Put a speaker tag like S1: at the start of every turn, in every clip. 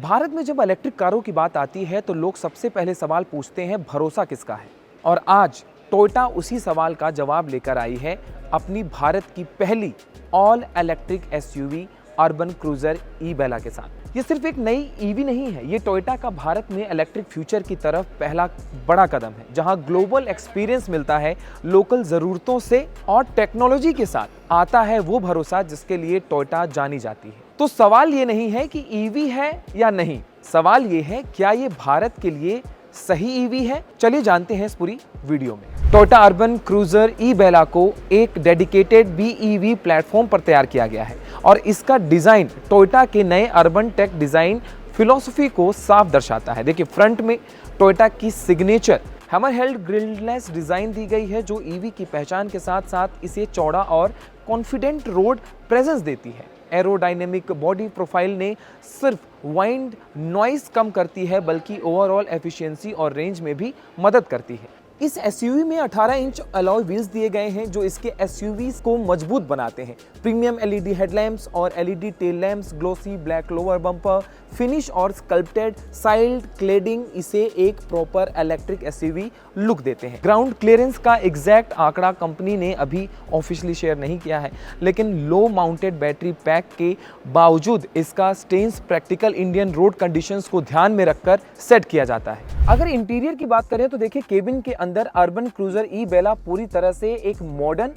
S1: भारत में जब इलेक्ट्रिक कारों की बात आती है तो लोग सबसे पहले सवाल पूछते हैं, भरोसा किसका है। और आज टोयोटा उसी सवाल का जवाब लेकर आई है अपनी भारत की पहली all electric SUV Urban Cruiser Ebella के साथ। ये सिर्फ एक नई ईवी नहीं है, ये टोयोटा का भारत में इलेक्ट्रिक फ्यूचर की तरफ पहला बड़ा कदम है, जहां ग्लोबल एक्सपीरियंस मिलता है लोकल ज़रूरतों से और टेक्नोलॉजी के साथ आता है वो भरोसा जिसके लिए टोयोटा जानी जाती है। तो सवाल ये नहीं है कि ईवी है या नहीं, सवाल ये है क्या ये भारत के लिए सही ईवी है। चलिए जानते हैं इस पूरी वीडियो में। टोयोटा अर्बन क्रूजर ई-बेला को एक डेडिकेटेड बीईवी प्लेटफॉर्म पर तैयार किया गया है और इसका डिजाइन टोयोटा के नए अर्बन टेक डिजाइन फिलॉसफी को साफ दर्शाता है। देखिए, फ्रंट में टोयोटा की सिग्नेचर हैमर हेल्ड ग्रिललेस डिजाइन दी गई है जो ईवी की पहचान के साथ साथ इसे चौड़ा और कॉन्फिडेंट रोड प्रेजेंस देती है। एरोडायनेमिक बॉडी प्रोफाइल ने सिर्फ वाइंड नॉइस कम करती है बल्कि ओवरऑल एफिशिएंसी और रेंज में भी मदद करती है। इस एसयूवी में 18 इंच अलॉय व्हील्स दिए गए हैं जो इसके एसयूवीज को मजबूत बनाते हैं। प्रीमियम एलईडी हेडलैम्प्स और LED tail lamps, glossy black lower bumper finish और स्कल्प्टेड साइड क्लेडिंग इसे एक प्रॉपर इलेक्ट्रिक एसयूवी लुक देते हैं। ग्राउंड क्लियरेंस का एग्जैक्ट आंकड़ा कंपनी ने अभी ऑफिशियली शेयर नहीं किया है, लेकिन लो माउंटेड बैटरी पैक के बावजूद इसका स्टेंस प्रैक्टिकल इंडियन रोड कंडीशंस को ध्यान में रखकर सेट किया जाता है। अगर इंटीरियर की बात करें तो देखिए, केबिन के अंदर अर्बन क्रूजर ई-बेला पूरी तरह से एक मॉडर्न,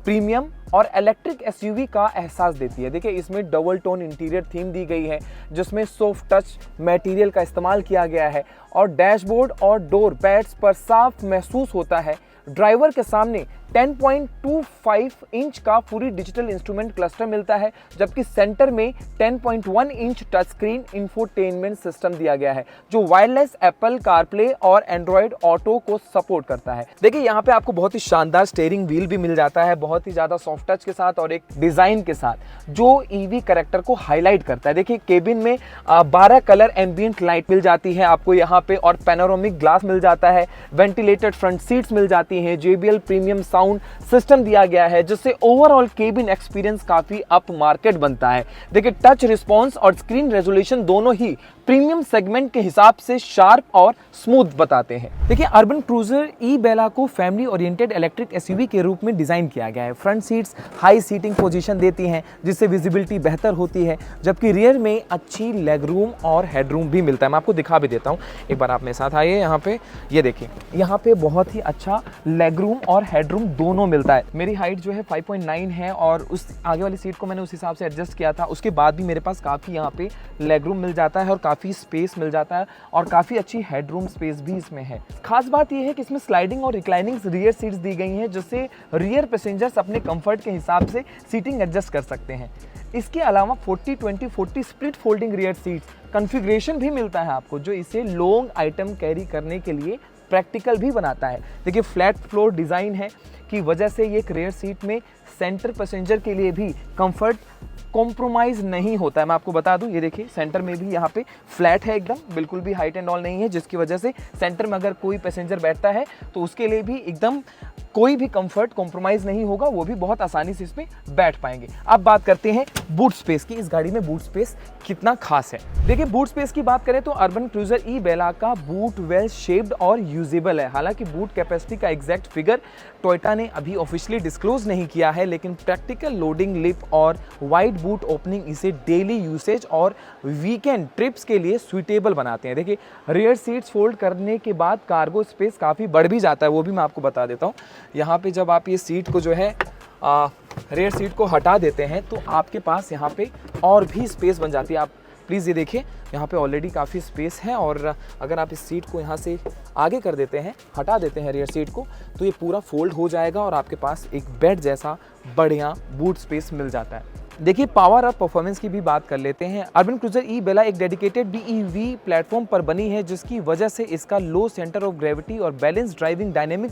S1: प्रीमियम और इलेक्ट्रिक एसयूवी का एहसास देती है। देखिए, इसमें डबल टोन इंटीरियर थीम दी गई है जिसमें सॉफ्ट टच मटेरियल का इस्तेमाल किया गया है और डैशबोर्ड और डोर पैड्स पर साफ महसूस होता है। ड्राइवर के सामने 10.25 इंच का पूरी डिजिटल इंस्ट्रूमेंट क्लस्टर मिलता है, जबकि सेंटर में 10.1 inch touch screen infotainment system दिया गया है जो वायरलेस एप्पल कारप्ले और एंड्रॉयड ऑटो को सपोर्ट करता है। देखिए, यहाँ पे आपको बहुत ही शानदार स्टीयरिंग व्हील भी मिल जाता है, बहुत ही ज्यादा सॉफ्ट टच के साथ और एक डिजाइन के साथ जो ईवी कैरेक्टर को हाईलाइट करता है। देखिए, केबिन में 12 कलर एम्बियंट लाइट मिल जाती है आपको यहाँ पे और पैनोरामिक ग्लास मिल जाता है। वेंटिलेटेड फ्रंट सीट्स मिल जाती हैं, JBL प्रीमियम साउंड सिस्टम दिया गया है जिससे ओवरऑल केबिन एक्सपीरियंस काफी अप मार्केट बनता है। देखिए, टच रिस्पॉन्स और स्क्रीन रेजोल्यूशन दोनों ही प्रीमियम सेगमेंट के हिसाब से शार्प और स्मूथ बताते हैं। देखिए, अर्बन क्रूजर ई-बेला को फैमिली ओरिएंटेड इलेक्ट्रिक एसयूवी के रूप में डिजाइन किया गया है। Front seats high seating position देती हैं जिससे विजिबिलिटी बेहतर होती है, जबकि रियर में अच्छी लेग रूम और हेडरूम भी मिलता है। मैं आपको दिखा भी देता हूँ, एक बार आप मेरे साथ आइए। यहाँ पे ये देखिए, यहाँ पे बहुत ही अच्छा लेग रूम और हेडरूम दोनों मिलता है। मेरी हाइट जो है 5.9 है और उस आगे वाली सीट को मैंने उस हिसाब से एडजस्ट किया था। उसके बाद भी मेरे पास काफ़ी यहाँ पे लेग रूम मिल जाता है और काफ़ी स्पेस मिल जाता है और काफ़ी अच्छी हेडरूम स्पेस भी इसमें है। खास बात यह है कि इसमें स्लाइडिंग और रिक्लाइनिंग रियर सीट्स दी गई हैं जिससे रियर पैसेंजर्स अपने कंफर्ट के हिसाब से सीटिंग एडजस्ट कर सकते हैं। इसके अलावा 40-20-40 split folding rear seats configuration भी मिलता है आपको जो इसे लॉन्ग आइटम कैरी करने के लिए प्रैक्टिकल भी बनाता है। देखिए, फ्लैट फ्लोर डिज़ाइन है की वजह से ये रेयर सीट में सेंटर पैसेंजर के लिए भी कंफर्ट कॉम्प्रोमाइज नहीं होता है। मैं आपको बता दूं, ये देखिए सेंटर में भी यहाँ पे फ्लैट है, एकदम बिल्कुल भी हाइट एंड ऑल नहीं है, जिसकी वजह से सेंटर में अगर कोई पैसेंजर बैठता है तो उसके लिए भी एकदम कोई भी कंफर्ट कॉम्प्रोमाइज नहीं होगा, वो भी बहुत आसानी से इसमें बैठ पाएंगे। अब बात करते हैं बूट स्पेस की। इस गाड़ी में बूट स्पेस कितना खास है। देखिए, बूट स्पेस की बात करें तो अर्बन क्रूजर ई-बेला का बूट वेल शेप्ड और यूजेबल है। हालांकि बूट कैपेसिटी का एग्जैक्ट फिगर टोयोटा ने अभी ऑफिशियली डिस्क्लोज नहीं किया है, लेकिन प्रैक्टिकल लोडिंग लिप और वाइड बूट ओपनिंग इसे डेली यूसेज और वीकेंड ट्रिप्स के लिए सुइटेबल बनाते हैं। देखिए, रियर सीट्स फोल्ड करने के बाद कार्गो स्पेस काफ़ी बढ़ भी जाता है, वो भी मैं आपको बता देता हूँ। यहाँ पे जब आप ये सीट को जो है रियर सीट को हटा देते हैं तो आपके पास यहाँ पे और भी स्पेस बन जाती है। आप प्लीज़ ये देखिए, यहाँ पे ऑलरेडी काफ़ी स्पेस है और अगर आप इस सीट को यहाँ से आगे कर देते हैं, हटा देते हैं रियर सीट को, तो ये पूरा फोल्ड हो जाएगा और आपके पास एक बेड जैसा बढ़िया बूट स्पेस मिल जाता है। देखिए, पावर और परफॉर्मेंस की भी बात कर लेते हैं। अर्बन क्रूजर ई-बेला एक डेडिकेटेड बीईवी प्लेटफॉर्म पर बनी है जिसकी वजह से इसका लो सेंटर ऑफ ग्रेविटी और बैलेंस ड्राइविंग डायनेमिक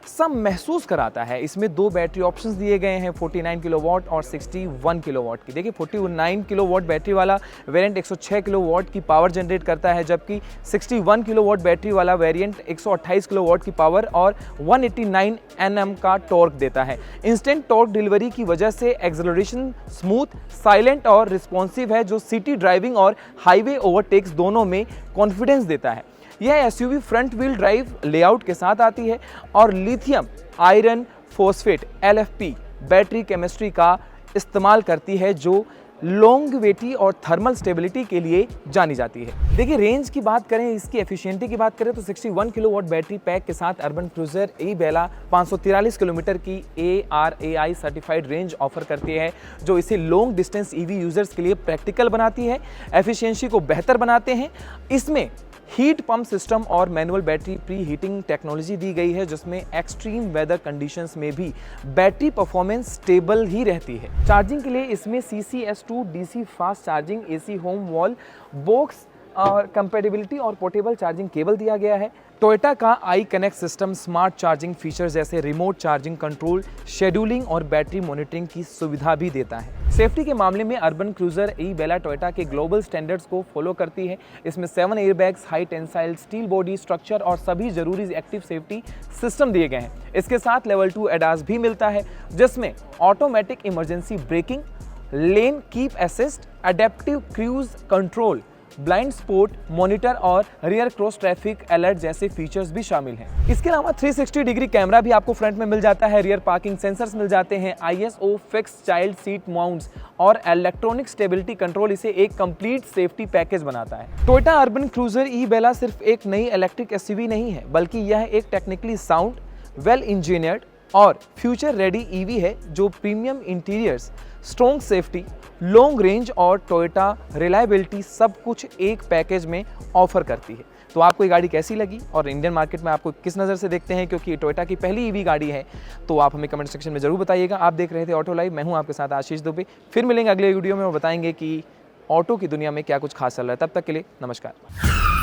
S1: सब महसूस कराता है। इसमें दो बैटरी ऑप्शंस दिए गए हैं, 49 किलोवाट और 61 किलोवाट की। देखिए 49 किलोवाट बैटरी वाला वेरिएंट 106 किलोवाट की पावर जनरेट करता है, जबकि 61 किलोवाट बैटरी वाला वेरिएंट 128 किलोवाट की पावर और 189 Nm का टॉर्क देता है। इंस्टेंट टॉर्क डिलीवरी की वजह से एक्सेलरेशन स्मूथ, साइलेंट और रिस्पॉन्सिव है, जो सिटी ड्राइविंग और हाईवे ओवरटेक्स दोनों में कॉन्फिडेंस देता है। यह SUV front wheel drive layout के साथ आती है और lithium iron phosphate LFP battery chemistry का इस्तेमाल करती है, जो लॉन्गेविटी और थर्मल स्टेबिलिटी के लिए जानी जाती है। देखिए रेंज की बात करें, इसकी एफिशिएंसी की बात करें तो 61 किलोवाट बैटरी पैक के साथ अर्बन क्रूजर ई-बेला 543 किलोमीटर की ARAI सर्टिफाइड रेंज ऑफर करती है, जो इसे लॉन्ग डिस्टेंस EV यूजर्स के लिए प्रैक्टिकल बनाती है, एफिशिएंसी को बेहतर बनाते हैं। इसमें हीट पंप सिस्टम और manual battery pre heating technology दी गई है, जिसमें एक्सट्रीम वेदर कंडीशंस में भी बैटरी परफॉर्मेंस स्टेबल ही रहती है। चार्जिंग के लिए इसमें CCS2 DC fast charging, AC home wall box और कंपैटिबिलिटी और पोर्टेबल चार्जिंग केबल दिया गया है। टोयोटा का iConnect system smart charging features जैसे रिमोट चार्जिंग कंट्रोल, शेड्यूलिंग और बैटरी मॉनिटरिंग की सुविधा भी देता है। सेफ्टी के मामले में अर्बन क्रूजर ई-बेला टोयोटा के ग्लोबल स्टैंडर्ड्स को फॉलो करती है। इसमें 7 airbags, high tensile steel body structure और सभी जरूरी एक्टिव सेफ्टी सिस्टम दिए गए हैं। इसके साथ लेवल 2 ADAS भी मिलता है, जिसमें automatic emergency breaking, lane keep assist, adaptive cruise control, blind spot monitor और रियर क्रॉस ट्रैफिक अलर्ट जैसे फीचर्स भी शामिल हैं। इसके अलावा 360 डिग्री कैमरा भी आपको फ्रंट में मिल जाता है, रियर पार्किंग सेंसर्स मिल जाते हैं, ISO fix child seat mounts और इलेक्ट्रॉनिक स्टेबिलिटी कंट्रोल इसे एक कंप्लीट सेफ्टी पैकेज बनाता है। टोयोटा अर्बन क्रूजर ई-बेला सिर्फ एक नई इलेक्ट्रिक SUV नहीं है, बल्कि यह एक टेक्निकली साउंड, वेल इंजीनियर्ड और फ्यूचर रेडी EV है, जो premium interiors, strong safety, long range और टोयोटा रिलायबिलिटी सब कुछ एक पैकेज में ऑफर करती है। तो आपको ये गाड़ी कैसी लगी और इंडियन मार्केट में आपको किस नज़र से देखते हैं, क्योंकि ये टोयोटा की पहली EV गाड़ी है, तो आप हमें कमेंट सेक्शन में जरूर बताइएगा। आप देख रहे थे ऑटो लाइव, मैं हूं आपके साथ आशीष दुबे। फिर मिलेंगे अगले वीडियो में और बताएंगे कि ऑटो की दुनिया में क्या कुछ खास चल रहा है। तब तक के लिए नमस्कार।